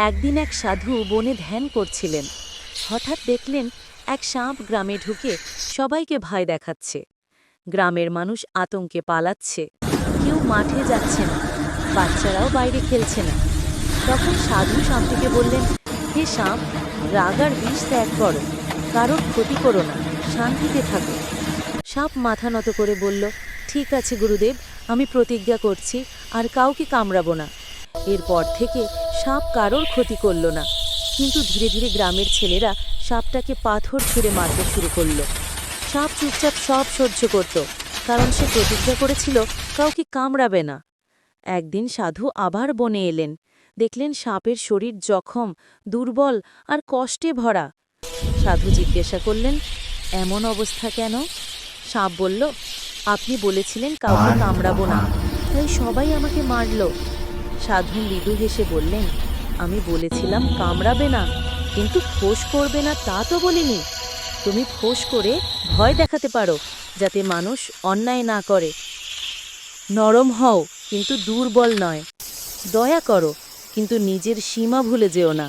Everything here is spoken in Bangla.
একদিন এক সাধু বনে ধ্যান করছিলেন। হঠাৎ দেখলেন এক সাপ গ্রামে ঢুকে সবাইকে ভয় দেখাচ্ছে। গ্রামের মানুষ আতঙ্কে পালাচ্ছে, কেউ মাঠে যাচ্ছে না, বাচ্চারাও বাইরে খেলছে না। তখন সাধু সাপটিকে বললেন, হে সাপ, রাগ আর বিষ ত্যাগ করো, কারোর ক্ষতি করো না, শান্তিতে থাকো। সাপ মাথা নত করে বলল, ঠিক আছে গুরুদেব, আমি প্রতিজ্ঞা করছি আর কাউকে কামড়াবো না। এরপর থেকে সাপ কারোর ক্ষতি করল না। কিন্তু ধীরে ধীরে গ্রামের ছেলেরা সাপটাকে পাথর ছুঁড়ে মারতে শুরু করলো। সাপ চুপচাপ সব সহ্য করত, কারণ সে প্রতিজ্ঞা করেছিল কাউকে কামড়াবে না। একদিন সাধু আবার বনে এলেন। দেখলেন সাপের শরীর জখম, দুর্বল আর কষ্টে ভরা। সাধু জিজ্ঞাসা করলেন, এমন অবস্থা কেন? সাপ বলল, আপনি বলেছিলেন কাউকে কামড়াবো না, তাই সবাই আমাকে মারল। সাধু মৃদু হেসে বললেন, আমি বলেছিলাম কামড়াবে না, কিন্তু ফোঁস করবে না তা তো বলিনি। তুমি ফোঁস করে ভয় দেখাতে পারো, যাতে মানুষ অন্যায় না করে। নরম হও, কিন্তু দুর্বল নয়। দয়া করো, কিন্তু নিজের সীমা ভুলে যেও না।